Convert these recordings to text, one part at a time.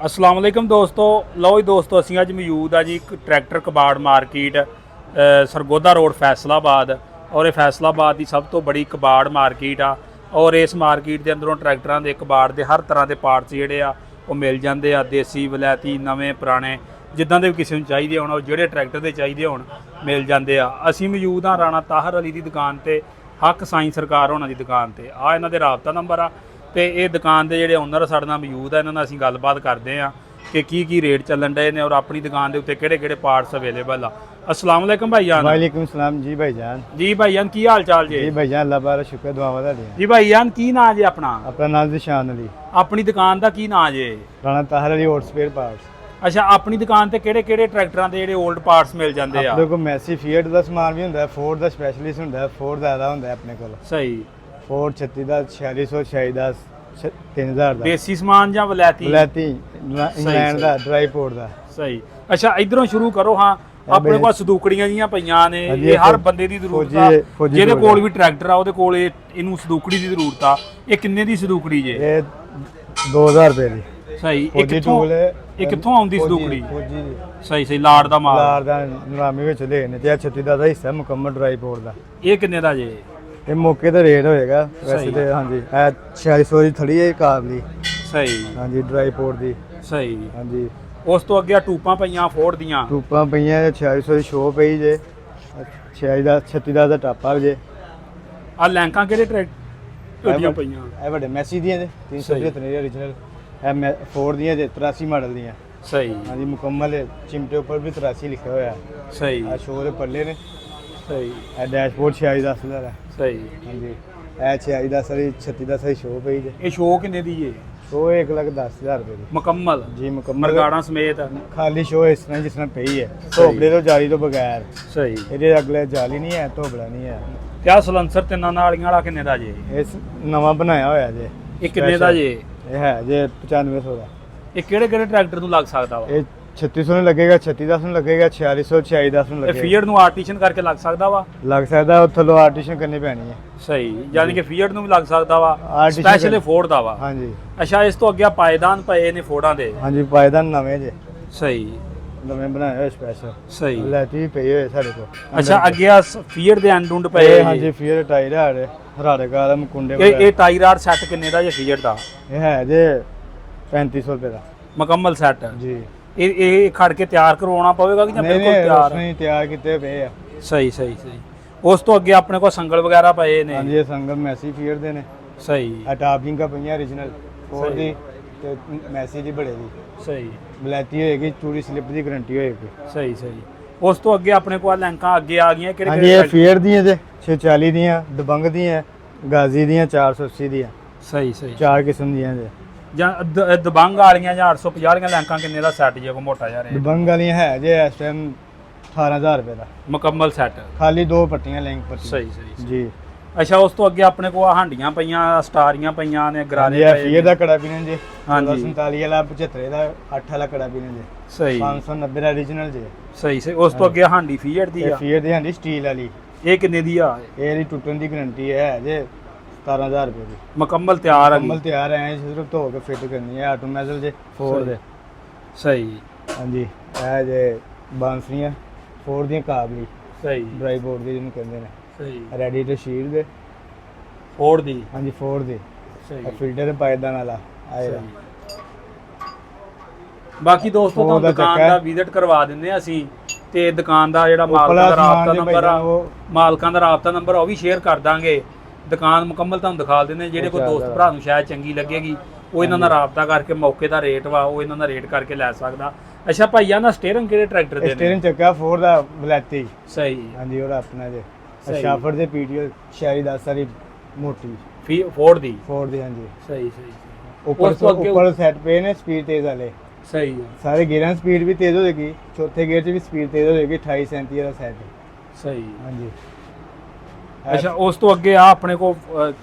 अस्सलाम वालेकुम दोस्तों। लो जी दोस्तों, असीं अज मौजूद आ जी एक ट्रैक्टर कबाड़ मार्केट सरगोधा रोड फैसलाबाद। और ये फैसलाबाद की सब तो बड़ी कबाड़ मार्केट आ। और इस मार्केट के अंदरों ट्रैक्टरां दे कबाड़ के हर तरह के पार्ट्स जिहड़े आ वो मिल जाते आ। देसी वलैती नवे पुराने जिद्दां दे किसी नूं चाहीदे होण, जिहड़े ट्रैक्टर दे चाहीदे होण मिल जाते आ। असीं मौजूद हाँ राणा ताहर अली की दुकान ते, हक साईं सरकार होना की दुकान ते। आ इन्हां दे राबता नंबर आ ਤੇ ਇਹ ਦੁਕਾਨ ਦੇ ਜਿਹੜੇ ਓਨਰ ਸਾਡੇ ਨਾਲ ਮੌਜੂਦ ਆ, ਇਹਨਾਂ ਨਾਲ ਅਸੀਂ ਗੱਲਬਾਤ ਕਰਦੇ ਆ ਕਿ ਕੀ ਰੇਟ ਚੱਲਣ ਡਏ ਨੇ ਔਰ ਆਪਣੀ ਦੁਕਾਨ ਦੇ ਉੱਤੇ ਕਿਹੜੇ ਪਾਰਟਸ ਅਵੇਲੇਬਲ ਆ। अस्सलाम वालेकुम भाईजान। वालेकुम सलाम जी भाईजान। जी भाईजान की हाल चाल जी? जी भाईजान अल्लाह बारा शुक्र दुआवां दी। जी भाईजान की नाम जे अपना? अपना नाम जिशान अली। अपनी दुकान का की नाम जे? Rana Tahir Ali old spare parts. अच्छा, अपनी दुकान ते किहड़े ट्रैक्टरां दे ਜਿਹੜੇ 올ਡ ਪਾਰਟਸ ਮਿਲ ਜਾਂਦੇ ਆ? ਆਪਣੇ ਕੋਲ ਮੈਸੀ ਫੀਟ ਦਾ ਸਮਾਨ ਵੀ ਹੁੰਦਾ ਹੈ, ਫੋਰਡ ਦਾ ਸਪੈਸ਼ਲਿਸਟ ਹੁੰਦਾ ਹੈ, ਫੋਰਡ ਦਾ ਆਦਾ ਹੁੰਦਾ ਹੈ ਆਪਣੇ ਕੋਲ। ਸਹੀ। ਫੋਰਡ 36 ਦਾ 4600 ਦਾ 3000 ਦਾ ਦੇਸੀ ਸਮਾਨ ਜਾਂ ਵਲੈਤੀ? ਵਲੈਤੀ ਇੰਗਲੈਂਡ ਦਾ ਡਰਾਈ ਪੋਰਟ ਦਾ। ਸਹੀ। ਅੱਛਾ, ਇਧਰੋਂ ਸ਼ੁਰੂ ਕਰੋ। ਹਾਂ, ਆਪਣੇ ਕੋਲ ਸਦੂਕੜੀਆਂ ਜੀਆਂ ਪਈਆਂ ਨੇ, ਇਹ ਹਰ ਬੰਦੇ ਦੀ ਜ਼ਰੂਰਤ ਆ। ਜਿਹਦੇ ਕੋਲ ਵੀ ਟਰੈਕਟਰ ਆ ਉਹਦੇ ਕੋਲ ਇਹਨੂੰ ਸਦੂਕੜੀ ਦੀ ਜ਼ਰੂਰਤ ਆ। ਇਹ ਕਿੰਨੇ ਦੀ ਸਦੂਕੜੀ ਜੇ? ਇਹ 2000 ਰੁਪਏ ਦੀ। ਸਹੀ। ਇਹ ਕਿੱਥੋਂ ਆਉਂਦੀ ਸਦੂਕੜੀ? ਸਹੀ ਲਾੜ ਦਾ ਮਾਲ। ਲਾੜ ਦਾ ਨਿਲਾਮੀ ਵਿੱਚ ਲੈ ਨੇ ਤੇ 36 ਦਾ ਹਿੱਸਾ ਮੁਕੰਮਲ ਡਰਾਈ ਪੋਰਟ ਦਾ। ਇਹ ਕਿੰਨੇ ਦਾ ਜੇ? ਇਹ ਮੌਕੇ ਤੇ ਰੇਟ ਹੋਏਗਾ ਵੈਸੇ ਤੇ। ਹਾਂਜੀ, ਇਹ 4600 ਦੀ ਥੜੀ ਹੈ ਕਾਰ ਦੀ। ਸਹੀ। ਹਾਂਜੀ, ਡਰਾਈ ਪੋਰਟ ਦੀ। ਸਹੀ। ਹਾਂਜੀ, ਉਸ ਤੋਂ ਅੱਗੇ ਟੂਪਾਂ ਪਈਆਂ ਫੋਰਡ ਦੀਆਂ। ਟੂਪਾਂ ਪਈਆਂ 4600 ਦੀ ਸ਼ੋ ਪਈ ਜੇ। 36 ਦਾ ਟਾਪਾ ਜੇ। ਆ ਲੈਂਕਾਂ ਕਿਹੜੇ ਟਰੈਕਟਰ ਦੀਆਂ ਪਈਆਂ? ਇਹ ਵੱਡੇ ਮੈਸੀ ਦੀਆਂ ਜੇ 375 ਦੀ origignal। ਇਹ ਫੋਰਡ ਦੀਆਂ ਜੇ 83 ਮਾਡਲ ਦੀਆਂ। ਸਹੀ। ਹਾਂਜੀ, ਮੁਕੰਮਲ ਹੈ। ਚਿਮਟੇ ਉੱਪਰ ਵੀ 83 ਲਿਖਿਆ ਹੋਇਆ। ਸਹੀ। ਆ ਸ਼ੋ ਦੇ ਪੱਲੇ ਨੇ। ਸਹੀ। ਇਹ ਡੈਸ਼ਬੋਰਡ 4610 ਦਾ ਹੈ। ਸਹੀ। ਹਾਂਜੀ, ਇਹ 4610 ਦੀ 3610 ਦੀ ਸ਼ੋ ਪਈ ਜੇ। ਇਹ ਸ਼ੋ ਕਿੰਨੇ ਦੀ ਏ? ਸ਼ੋ 1,10,000 ਰੁਪਏ ਦੀ ਮੁਕੰਮਲ? ਜੀ ਮੁਕੰਮਲ। ਮਰਗਾੜਾਂ ਸਮੇਤ? ਖਾਲੀ ਸ਼ੋ ਇਸ ਤਰ੍ਹਾਂ ਜਿਸ ਤਰ੍ਹਾਂ ਪਈ ਹੈ, ਧੋਬਲੇ ਤੋਂ ਜਾਲੀ ਤੋਂ ਬਗੈਰ। ਸਹੀ। ਇਹਦੇ ਅਗਲੇ ਜਾਲੀ ਨਹੀਂ ਹੈ, ਧੋਬਲਾ ਨਹੀਂ ਹੈ। ਕਿਆ ਸਲੈਂਸਰ ਤਿੰਨਾਂ ਨਾਲੀਆਂ ਵਾਲਾ ਕਿੰਨੇ ਦਾ ਜੇ? ਇਹ ਨਵਾਂ ਬਣਾਇਆ ਹੋਇਆ ਜੇ। ਇਹ ਕਿੰਨੇ ਦਾ ਜੇ? ਇਹ ਹੈ ਜੇ 9500 ਦਾ। ਇਹ ਕਿਹੜੇ ਟਰੈਕਟਰ ਨੂੰ ਲੱਗ ਸਕਦਾ ਵਾ? ਇਹ 3600 ਨੂੰ ਲੱਗੇਗਾ, 3610 ਨੂੰ ਲੱਗੇਗਾ, 4600 4610 ਨੂੰ ਇਹ ਲੱਗੇਗਾ। ਫੀਅਰ ਨੂੰ ਆਰਟੀਸ਼ਨ ਕਰਕੇ ਲੱਗ ਸਕਦਾ ਵਾ? ਲੱਗ ਸਕਦਾ, ਉੱਥੋਂ ਲੋ ਆਰਟੀਸ਼ਨ ਕਰਨੀ ਪੈਣੀ ਹੈ। ਸਹੀ। ਯਾਨੀ ਕਿ ਫੀਅਰ ਨੂੰ ਵੀ ਲੱਗ ਸਕਦਾ ਵਾ, Artisan ਸਪੈਸ਼ਲ ਫੋਰਡ ਦਾ ਵਾ। ਹਾਂਜੀ। ਅੱਛਾ, ਇਸ ਤੋਂ ਅੱਗੇ ਪਾਇਦਾਨ ਪਏ ਨੇ ਫੋਰਡਾਂ ਦੇ? ਹਾਂਜੀ, ਪਾਇਦਾਨ ਨਵੇਂ ਜੇ। ਸਹੀ। ਨਵੇਂ ਬਣਾਏ ਹੋਏ ਸਪੈਸ਼ਲ। ਸਹੀ। ਲੈਤੀ ਵੀ ਪਈ ਹੋਏ ਸਾਡੇ ਕੋਲ। ਅੱਛਾ, ਅੱਗੇ ਆ ਫੀਅਰ ਦੇ ਐਂਡ ਪਏ? ਹਾਂਜੀ, ਫੀਅਰ ਟਾਇਰ ਹੈ ਹਰਾੜੇ ਕਾਲ ਮੁਕੁੰਡੇ। ਇਹ ਟਾਇਰ ਆਰ ਸੈੱਟ ਕਿੰਨੇ ਦਾ ਜੇ ਫੀਅਰ ਦਾ? ਇਹ ਹੈ ਜੇ 3500 ਰੁਪਏ ਦਾ ਮੁਕੰਮਲ ਸੈੱਟ ਜੀ। ਇਹ ਖੜ ਕੇ ਤਿਆਰ ਕਰਵਾਉਣਾ ਪਵੇਗਾ ਕਿ ਜਾਂ ਬਿਲਕੁਲ ਤਿਆਰ? ਨਹੀਂ, ਤਿਆਰ ਕੀਤੇ ਪਏ ਆ। ਸਹੀ। ਉਸ ਤੋਂ ਅੱਗੇ ਆਪਣੇ ਕੋਲ ਸੰਗਲ ਵਗੈਰਾ ਪਏ ਨੇ? ਹਾਂਜੀ, ਇਹ ਸੰਗਲ ਮੈਸੀ ਫੀਅਰ ਦੇ ਨੇ। ਸਹੀ। ਆ ਟਾਪਿੰਗ ਕਾ ਪਈਆਂ origignal ਫੋਰ ਦੀ ਤੇ ਮੈਸੀ ਦੀ ਬੜੇ ਦੀ। ਸਹੀ। ਬਲੈਤੀ ਹੋਏਗੀ, ਚੂੜੀ ਸਲਿੱਪ ਦੀ ਗਾਰੰਟੀ ਹੋਏਗੀ। ਸਹੀ। ਉਸ ਤੋਂ ਅੱਗੇ ਆਪਣੇ ਕੋਲ ਲੈਂਕਾਂ ਅੱਗੇ ਆ ਗਈਆਂ ਕਿਹੜੇ? ਹਾਂਜੀ, ਇਹ ਫੀਅਰ ਦੀਆਂ ਜੇ 640 ਦੀਆਂ, ਦਬੰਗ ਦੀਆਂ, ਗਾਜ਼ੀ ਦੀਆਂ, 480 ਦੀਆਂ। ਸਹੀ। ਚਾਰ ਕਿਸਮ ਦੀਆਂ ਜੇ। ਜਾਂ ਦਬੰਗ ਵਾਲੀਆਂ ਜਾਂ 850 ਵਾਲੀਆਂ ਲੈਂਕਾਂ ਕਿੰਨੇ ਦਾ ਸੈੱਟ ਜੇ? ਕੋ ਮੋਟਾ ਜਿਹਾ ਰੇਟ? ਦਬੰਗ ਵਾਲੀਆਂ ਹੈ ਜੇ ਇਸ ਟਾਈਮ 18000 ਰੁਪਏ ਦਾ ਮੁਕੰਮਲ ਸੈੱਟ। ਖਾਲੀ 2 ਪੱਟੀਆਂ ਲਿੰਕ ਪੱਟੀ। ਸਹੀ ਜੀ। ਅੱਛਾ, ਉਸ ਤੋਂ ਅੱਗੇ ਆਪਣੇ ਕੋਲ ਹਾਂਡੀਆਂ ਪਈਆਂ, ਸਟਾਰੀਆਂ ਪਈਆਂ ਨੇ, ਗਰਾਰੇ ਇਹ ਫੀਅਰ ਦਾ ਕੜਾ ਪੀਣਾ ਜੇ। ਹਾਂਜੀ। 47 ਵਾਲਾ 75 ਦਾ 8 ਵਾਲਾ ਕੜਾ ਪੀਣਾ ਜੇ। ਸਹੀ। 590 ਦਾ origignal ਜੇ। ਸਹੀ। ਉਸ ਤੋਂ ਅੱਗੇ ਹਾਂਡੀ ਫੀਅਰ ਦੀ ਇਹ ਆ? ਫੀਅਰ ਦੀ ਹਾਂਡੀ ਸਟੀਲ ਵਾਲੀ। ਇਹ ਕਿੰਨੇ ਦੀ ਆ? ਇਹਦੀ ਟੁੱਟਣ ਦੀ ਗਾਰੰਟੀ ਹੈ ਜੇ 17000 ਰੁਪਏ ਦੀ। ਮੁਕੰਮਲ ਤਿਆਰ ਆ? ਮੁਕੰਮਲ ਤਿਆਰ ਹੈ, ਸਿਰਫ ਧੋ ਕੇ ਫਿੱਟ ਕਰਨੀ ਹੈ। ਆਟੋਮੈਜ਼ਲ ਜੇ ਫੋਰ ਦੇ। ਸਹੀ। ਹਾਂਜੀ, ਇਹ ਜੇ ਬਾਂਸਰੀਆਂ ਫੋਰ ਦੀਆਂ ਕਾਬਲੀ। ਸਹੀ। ਡਰਾਈ ਬੋਰਡ ਦੀ ਜਿਹਨੂੰ ਕਹਿੰਦੇ ਨੇ। ਸਹੀ। ਰੈਡੀ ਟੂ ਸ਼ੀਲ ਦੇ। ਫੋਰਡ ਦੀ? ਹਾਂਜੀ, ਫੋਰ ਦੀ। ਸਹੀ। ਫਿਲਟਰ ਪਾਇਦਾਨ ਵਾਲਾ ਆਏਗਾ। ਬਾਕੀ ਦੋਸਤੋ ਤੁਹਾਨੂੰ ਦੁਕਾਨ ਦਾ ਵਿਜ਼ਿਟ ਕਰਵਾ ਦਿੰਦੇ ਆ ਅਸੀਂ, ਤੇ ਦੁਕਾਨ ਦਾ ਜਿਹੜਾ ਮਾਲਕਾਂ ਦਾ ਰਾਬਤਾ ਨੰਬਰ ਆ, ਮਾਲਕਾਂ ਦਾ ਰਾਬਤਾ ਨੰਬਰ ਉਹ ਵੀ ਸ਼ੇਅਰ ਕਰ ਦਾਂਗੇ। ਦੁਕਾਨ ਮੁਕੰਮਲ ਤੁਹਾਨੂੰ ਦਿਖਾ ਦਿੰਦੇ। ਜਿਹੜੇ ਕੋਈ ਦੋਸਤ ਭਰਾ ਨੂੰ ਸ਼ਾਇਦ ਚੰਗੀ ਲੱਗੇਗੀ ਉਹ ਇਹਨਾਂ ਨਾਲ ਰਾਬਤਾ ਕਰਕੇ ਮੌਕੇ ਦਾ ਰੇਟ ਵਾ ਉਹ ਇਹਨਾਂ ਦਾ ਰੇਟ ਕਰਕੇ ਲੈ ਸਕਦਾ। ਅੱਛਾ ਭਾਈਆ, ਨਾ ਸਟੀਅਰਿੰਗ ਕਿਹੜੇ ਟਰੈਕਟਰ ਦੇ ਨੇ? ਸਟੀਅਰਿੰਗ ਚੱਕਾ ਫੋਰ ਦਾ ਬਲੈਤੀ। ਸਹੀ। ਹਾਂਜੀ, ਉਹਦਾ ਆਪਣਾ ਜੇ। ਸ਼ਾਫਰ ਦੇ ਪੀਟੀਓ 4610 ਸਾਰੀ ਮੋਟੀ ਫੋਰਡ ਦੀ? ਫੋਰ ਦੀ। ਹਾਂਜੀ। ਸਹੀ। ਉੱਪਰ ਸੈੱਟ ਪਏ ਨੇ ਸਪੀਡ ਤੇਜ਼ ਵਾਲੇ। ਸਹੀ। ਸਾਰੇ ਗੇਅਰਾਂ ਸਪੀਡ ਵੀ ਤੇਜ਼ ਹੋ ਜਾਏਗੀ, ਚੌਥੇ ਗੇਅਰ 'ਚ ਵੀ ਸਪੀਡ ਤੇਜ਼ ਹੋ ਜਾਏਗੀ। 28-37 ਦਾ ਸੈੱਟ। ਸਹੀ। ਹਾਂਜੀ। ਅੱਛਾ, ਉਸ ਤੋਂ ਅੱਗੇ ਆ ਆਪਣੇ ਕੋਲ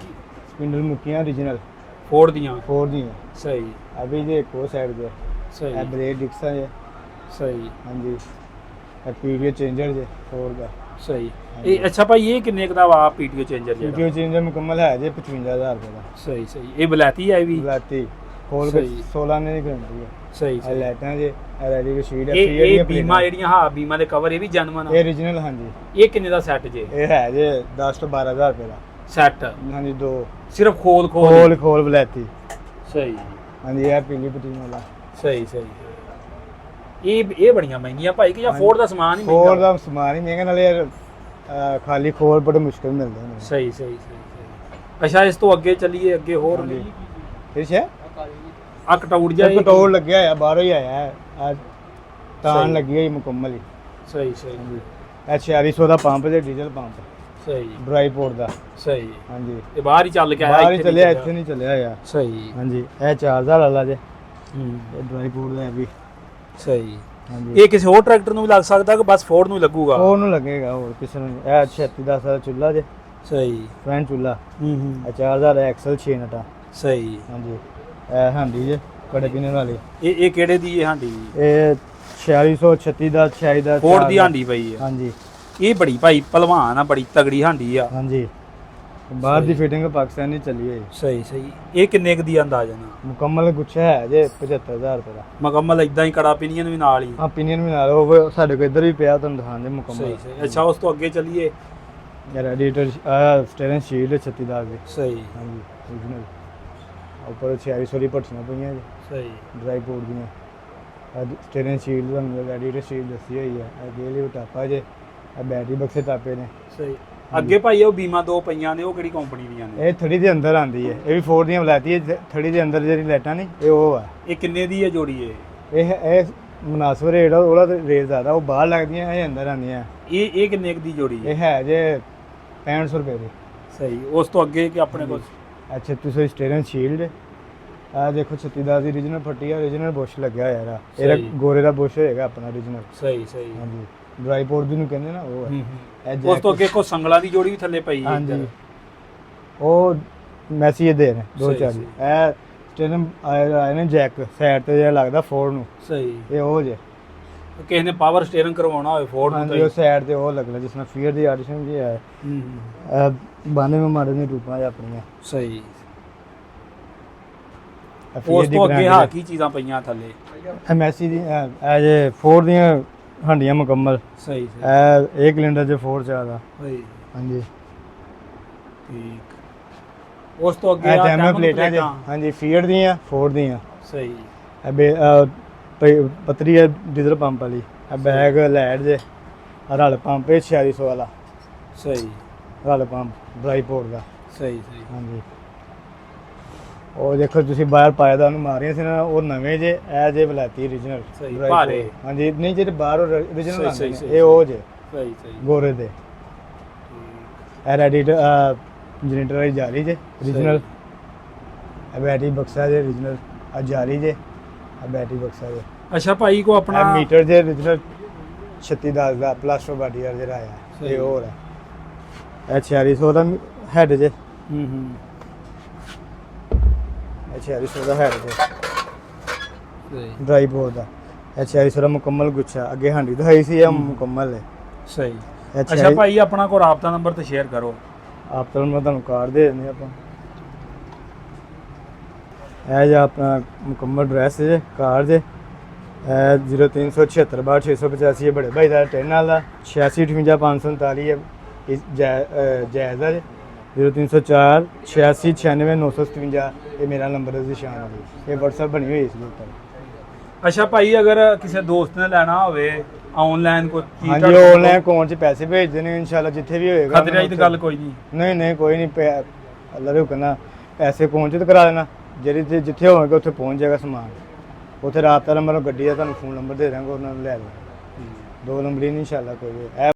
ਸਪਿੰਡਲ ਮੁੱਕੀਆਂ origignal ਫੋਰਡ ਦੀਆਂ? ਫੋਰ ਦੀਆਂ। ਸਹੀ। ਅਭੀ ਜੇ ਇੱਕ ਸਾਈਡ ਦੇ। ਸਹੀ। ਇਹ ਬ੍ਰੇਕ ਡਿਕਸਾਂ ਜੇ। ਸਹੀ। ਹਾਂਜੀ, ਇਹ ਪੀਟੀਓ ਚੇਂਜਰ ਜੇ ਫੋਰ ਦਾ। ਸਹੀ। ਇਹ ਅੱਛਾ ਭਾਈ, ਇਹ ਕਿੰਨੇ ਕ ਦਾ ਵਾ ਪੀਟੀਓ ਚੇਂਜਰ ਜਿਹੜਾ? ਪੀਟੀਓ ਚੇਂਜਰ ਮੁਕੰਮਲ ਹੈ ਜੇ 55000 ਰੁਪਏ ਦਾ। ਸਹੀ। ਇਹ ਬਲੈਤੀ ਹੈ? ਇਹ ਵੀ ਬਲੈਤੀ ਖੋਲ ਕੇ ਸਹੀ। 16 ਨੇ ਦੀ ਗਰੰਟੀ ਹੈ। ਸਹੀ ਇਹ ਲਾਈਟਾਂ ਜੇ ਰੈਡੀ ਦੀ ਸ਼ੀਟ ਹੈ ਇਹ ਬੀਮਾ ਜਿਹੜੀਆਂ ਹਾਂ ਬੀਮਾ ਦੇ ਕਵਰ ਇਹ ਵੀ ਜਨਮਨ ਆ ਇਹ origignal ਹਾਂਜੀ। ਇਹ ਕਿੰਨੇ ਦਾ ਸੈੱਟ ਜੇ ਇਹ ਹੈ ਜੇ 10 ਤੋਂ 12000 ਰੁਪਏ ਦਾ ਸੈੱਟ ਹਾਂਜੀ। ਦੋ ਸਿਰਫ ਖੋਲ ਖੋਲ ਬਲੈਤੀ ਸਹੀ ਹਾਂਜੀ। ਇਹ ਪੀਲੀ ਪਟੀਨ ਵਾਲਾ ਸਹੀ ਇਹ ਬੜੀਆਂ ਮਹਿੰਗੀਆਂ ਭਾਈ ਕਿ ਜਾਂ ਫੋਰਡ ਦਾ ਸਮਾਨ ਹੀ ਖੋਲ ਮਹਿੰਗਾ ਦਾ ਸਮਾਨ ਹੀ ਮਹਿੰਗਾ ਨਾਲੇ ਯਾਰ ਖਾਲੀ ਖੋਲ ਬੜੇ ਮੁਸ਼ਕਿਲ ਮਿਲਦੇ ਨੇ। ਸਹੀ ਅੱਛਾ ਇਸ ਤੋਂ ਅੱਗੇ ਚੱਲੀਏ ਅੱਗੇ ਹੋਰ ਹਾਂਜੀ। ਇਹ ਸ਼ੇ ਆ ਕਟਾਊਟ ਜਾ ਇਹ ਕਟੋਰ ਲੱਗਿਆ ਹੋਇਆ ਬਾਹਰੋਂ ਹੀ ਆਇਆ ਹੈ ਆ ਤਾਨ ਲੱਗੀ ਹੋਈ ਮੁਕੰਮਲ ਹੀ। ਸਹੀ ਇਹ 4600 ਦਾ ਪੰਪ ਜੇ ਡੀਜ਼ਲ ਪੰਪ ਸਹੀ ਡਰਾਈ ਪੋਰਟ ਦਾ। ਸਹੀ ਹਾਂਜੀ। ਇਹ ਬਾਹਰ ਹੀ ਚੱਲ ਕੇ ਆਇਆ ਬਾਹਰ ਹੀ ਚੱਲਿਆ ਇੱਥੇ ਨਹੀਂ ਚੱਲਿਆ ਹੋਇਆ। ਸਹੀ ਹਾਂਜੀ। ਇਹ 4000 ਵਾਲਾ ਜੇ ਹੂੰ ਇਹ ਡਰਾਈ ਪੋਰਟ ਦਾ ਹੈ ਵੀ। ਸਹੀ ਹਾਂਜੀ। ਇਹ ਕਿਸੇ ਹੋਰ ਟਰੈਕਟਰ ਨੂੰ ਵੀ ਲੱਗ ਸਕਦਾ ਕਿ ਬਸ ਫੋਰਡ ਨੂੰ ਹੀ ਲੱਗੂਗਾ ਉਹ ਨੂੰ ਲੱਗੇਗਾ ਹੋਰ ਕਿਸੇ ਨੂੰ ਨਹੀਂ। ਇਹ 3610 ਦਾ ਚੁੱਲਾ ਜੇ ਸਹੀ ਫਰੰਟ ਚੁੱਲਾ। ਹੂੰ ਇਹ 4000 ਐਕਸਲ 6 ਨਟਾ। ਸਹੀ ਹਾਂਜੀ। ਇਹ ਹਾਂਡੀ ਜੇ ਕੜੇ ਪੀਣੇ ਵਾਲੀ। ਇਹ ਕਿਹੜੇ ਦੀ ਇਹ ਹਾਂਡੀ ਇਹ 4636 ਦਾ 46 ਦਾ ਫੋਰਡ ਦੀ ਹਾਂਡੀ ਪਈ ਆ ਹਾਂਜੀ। ਇਹ ਬੜੀ ਭਾਈ ਭਲਵਾਨ ਆ ਬੜੀ ਤਗੜੀ ਹਾਂਡੀ ਆ ਹਾਂਜੀ। ਬਾਹਰ ਦੀ ਫਿਟਿੰਗ ਪਾਕਿਸਤਾਨੀ ਚੱਲੀ ਹੈ। ਸਹੀ ਇਹ ਕਿੰਨੇ ਕੁ ਦੀ ਅੰਦਾਜ਼ਾ ਨਾ ਮੁਕੰਮਲ ਗੁੱਛਾ ਹੈ ਜੇ 75000 ਰੁਪਏ ਦਾ। ਮੁਕੰਮਲ ਇਦਾਂ ਹੀ ਕੜਾ ਪਿਨੀਅਨ ਵੀ ਨਾਲ ਹੀ ਹਾਂ ਪਿਨੀਅਨ ਵੀ ਨਾਲ ਉਹ ਸਾਡੇ ਕੋਲ ਇੱਧਰ ਵੀ ਪਿਆ ਤੁਹਾਨੂੰ ਦਿਖਾਉਂਦੇ ਮੁਕੰਮਲ। ਸਹੀ ਅੱਛਾ ਉਸ ਤੋਂ ਅੱਗੇ ਚੱਲੀਏ ਰੈਡੀਏਟਰ ਸਟੀਅਰਿੰਗ ਸ਼ੀਟ 3610 ਦੀ। ਸਹੀ ਹਾਂਜੀ origignal। ਉੱਪਰ 4600 ਦੀ ਪੱਟੀਆਂ ਪਈਆਂ ਜੀ ਸਹੀ ਡਰਾਈ ਪੋਰਟ ਦੀਆਂ। ਸਟੀਅਰਿੰਗ ਸ਼ੀਟ ਤੁਹਾਨੂੰ ਰੈਡੀਏਟਰ ਸ਼ੀਟ ਦੱਸੀ ਹੋਈ ਹੈ। ਇਹ ਗੇਲੀ ਟਾਪਾ ਜੇ ਇਹ ਬੈਟਰੀ ਬਕਸੇ ਟਾਪੇ ਨੇ। ਸਹੀ ਅੱਗੇ ਭਾਈ ਉਹ ਬੀਮਾ ਦੋ ਪਈਆਂ ਨੇ ਉਹ ਕਿਹੜੀ ਕੰਪਨੀ ਦੀਆਂ ਨੇ ਇਹ 30 ਦੇ ਅੰਦਰ ਆਂਦੀ ਹੈ। ਇਹ ਵੀ 4 ਦੀਆਂ ਬਲਾਤੀ ਹੈ। 30 ਦੇ ਅੰਦਰ ਜਿਹੜੀ ਲਾਈਟਾਂ ਨਹੀਂ ਇਹ ਉਹ ਆ। ਇਹ ਕਿੰਨੇ ਦੀ ਹੈ ਜੋੜੀ ਇਹ ਮੁਨਾਸਬ ਰੇਟ ਆ ਉਹਦਾ ਰੇਟ ਜ਼ਿਆਦਾ ਉਹ ਬਾਹਰ ਲੱਗਦੀਆਂ ਇਹ ਅੰਦਰ ਆਉਂਦੀਆਂ। ਇਹ ਕਿੰਨੇ ਕੁ ਦੀ ਜੋੜੀ ਇਹ ਹੈ ਜੇ 6500 ਰੁਪਏ ਦੀ। ਸਹੀ ਉਸ ਤੋਂ ਅੱਗੇ ਕਿ ਆਪਣੇ ਕੋਲ ਅੱਛਾ ਤੁਸੀਂ ਸਟੀਅਰਿੰਗ ਸ਼ੀਲਡ ਆ ਦੇਖੋ 3610 ਦੀ origignal ਫੱਟੀ ਆ origignal ਬੁਸ਼ ਲੱਗਿਆ ਹੋਇਆ ਇਹਦਾ। ਇਹਦਾ ਗੋਰੇ ਦਾ ਬੁਸ਼ ਹੋਏਗਾ ਆਪਣਾ origignal। ਸਹੀ ਹਾਂਜੀ। ਡਰਾਈ ਪੋਰਟ ਜਿਹਨੂੰ ਕਹਿੰਦੇ ਨਾ ਉਹ ਹੈ। ਉਸ ਤੋਂ ਅੱਗੇ ਕੋ ਸੰਗਲਾਂ ਦੀ ਜੋੜੀ ਵੀ ਥੱਲੇ ਪਈ ਹੈ ਹਾਂਜੀ। ਉਹ ਮੈਸੀ ਦੇ ਨੇ 240। ਇਹ ਸਟੀਅਰਿੰਗ ਆਏ ਨੇ ਜੈਕ ਸਾਈਡ ਤੇ ਜਿਹੜਾ ਲੱਗਦਾ ਫੋਰਡ ਨੂੰ। ਸਹੀ ਇਹ ਉਹ ਜੇ ਕਿਸੇ ਨੇ ਪਾਵਰ ਸਟੀਅਰਿੰਗ ਕਰਵਾਉਣਾ ਹੋਵੇ ਫੋਰਡ ਨੂੰ ਹਾਂਜੀ ਉਹ ਸਾਈਡ ਤੇ ਉਹ ਲੱਗਣਾ ਜਿਸ ਨਾਲ ਫੀਅਰ ਦੀ ਆਡੀਸ਼ਨ ਜੀ ਹੈ। 92 ਮਾਡਲ ਦੀਆਂ ਟੂਪਾਂ ਆਪਣੀਆਂ। ਸਹੀ ਉਸ ਤੋਂ ਅੱਗੇ ਹਾਂ ਕੀ ਚੀਜ਼ਾਂ ਪਈਆਂ ਥੱਲੇ ਮੈਸੀ ਦੀ ਇਹ ਜੇ ਫੋਰਡ ਦੀਆਂ ਹੰਡੀਆਂ ਮੁਕੰਮਲ। ਸਹੀ ਇਹ 1 ਸਿਲੰਡਰ ਚ 4 ਚੱਲਦਾ। ਸਹੀ ਹਾਂਜੀ। ਠੀਕ ਉਸ ਤੋਂ ਅੱਗੇ ਇਹ ਟੈਮਰ ਪਲੇਟਾਂ ਜੇ ਹਾਂਜੀ ਫੀਅਰ ਦੀਆਂ ਫੋਰਡ ਦੀਆਂ। ਸਹੀ ਇਹ ਪਤਰੀ ਹੈ ਡੀਜ਼ਲ ਪੰਪ ਵਾਲੀ। ਇਹ ਬੈਗ ਲੈਟ ਜੇ ਰਲ ਪੰਪ ਇਹ 4600 ਵਾਲਾ। ਸਹੀ ਰਲ ਪੰਪ ਡਰਾਈ ਪੋਰਟ ਦਾ। ਸਹੀ ਹਾਂਜੀ। ਉਹ ਦੇਖੋ ਤੁਸੀਂ ਬਾਹਰ ਪਾਇਆ ਦਾ ਉਹਨੂੰ ਮਾਰੀਆਂ ਸੀ ਨਾ ਉਹ ਨਵੇਂ ਜੇ ਇਹ ਜੇ ਬਲਾਤੀ origignal ਸਹੀ ਭਾਰੇ ਹਾਂਜੀ ਨਹੀਂ ਜਿਹੜੇ ਬਾਹਰ origignal ਆਉਂਦੇ ਸਹੀ, ਨੇ ਇਹ ਉਹ ਜੇ ਸਹੀ ਗੋਰੇ ਦੇ। ਇਹ ਰੈਡੀਏਟਰ ਜਨਰੇਟਰ ਵਾਲੀ ਜਾਲੀ ਜੇ origignal। ਇਹ ਬੈਟਰੀ ਬਕਸਾ ਜੇ origignal। ਆ ਜਾਲੀ ਜੇ ਆ ਬੈਟਰੀ ਬਕਸਾ ਜੇ। ਅੱਛਾ ਭਾਈ ਕੋ ਆਪਣਾ ਮੀਟਰ ਜੇ origignal 3610 ਦਾ ਪਲਾਸਟਰ ਬਾਡੀ ਵਾਲਾ ਜਿਹੜਾ ਆਇਆ ਇਹ ਹੋਰ ਹੈ। ਇਹ 4600 ਦਾ ਹੈਡ ਜੇ। ਇਹ 4600 ਦਾ ਹੈਡ ਜੇ ਡਰਾਈ ਪੋਰਟ ਦਾ। ਇਹ 4600 ਦਾ ਮੁਕੰਮਲ ਗੁੱਛਾ। ਅੱਗੇ ਹਾਂਡੀ ਦਿਖਾਈ ਸੀ ਇਹ ਮੁਕੰਮਲ ਹੈ। ਸਹੀ ਅੱਛਾ ਭਾਈ ਆਪਣਾ ਕੋ ਰਾਬਤਾ ਨੰਬਰ ਤੇ ਸ਼ੇਅਰ ਕਰੋ। ਆਪ ਤੋਂ ਮੈਂ ਤੁਹਾਨੂੰ ਕਾਰਡ ਦੇ ਦਿੰਦੇ ਆਪਾਂ। ਇਹ ਜਿਹਾ ਆਪਣਾ ਮੁਕੰਮਲ ਐਡਰੈਸ ਜੇ ਕਾਰਡ ਜੇ। 037662 ਇਹ ਬੜੇ ਭਾਈ ਦਾ ਟੈਨ ਵਾਲਾ 8658 ਇਹ ਜਾਇਜ਼ ਹੈ। 0304 8696 957 ਇਹ ਮੇਰਾ ਨੰਬਰ ਹੈ ਨਿਸ਼ਾਨ ਹੈ। ਇਹ WhatsApp ਬਣੀ ਹੋਈ ਇਸ ਦੇ ਉੱਪਰ। ਅੱਛਾ ਭਾਈ ਅਗਰ ਕਿਸੇ ਦੋਸਤ ਨੇ ਲੈਣਾ ਹੋਵੇ ਆਨਲਾਈਨ ਕੋਈ ਹਾਂਜੀ ਆਨਲਾਈਨ ਅਕਾਊਂਟ 'ਚ ਪੈਸੇ ਭੇਜ ਦੇਣੇ ਇਨਸ਼ਾਅੱਲਾ ਜਿੱਥੇ ਵੀ ਹੋਏਗਾ। ਖਤਰੇ ਦੀ ਗੱਲ ਕੋਈ ਨਹੀਂ। ਨਹੀਂ ਕੋਈ ਨਹੀਂ ਅੱਲਾ ਦੇ ਹੁਕਮ ਨਾਲ ਪੈਸੇ ਅਕਾਊਂਟ 'ਚ ਕਰਾ ਦੇਣਾ। ਜਿਹੜੀ ਜਿੱਥੇ ਹੋਵੇਗਾ ਉੱਥੇ ਪਹੁੰਚ ਜਾਏਗਾ ਸਮਾਨ। ਉੱਥੇ ਰਾਬਤਾ ਨੰਬਰ ਗੱਡੀ ਦਾ ਤੁਹਾਨੂੰ ਫੋਨ ਨੰਬਰ ਦੇ ਦਾਂਗੇ ਉਹਨਾਂ ਨੂੰ ਲੈ ਲਓ। 2 ਨੰਬਰ ਹੀ ਇਨਸ਼ਾਅੱਲਾ ਕੋਈ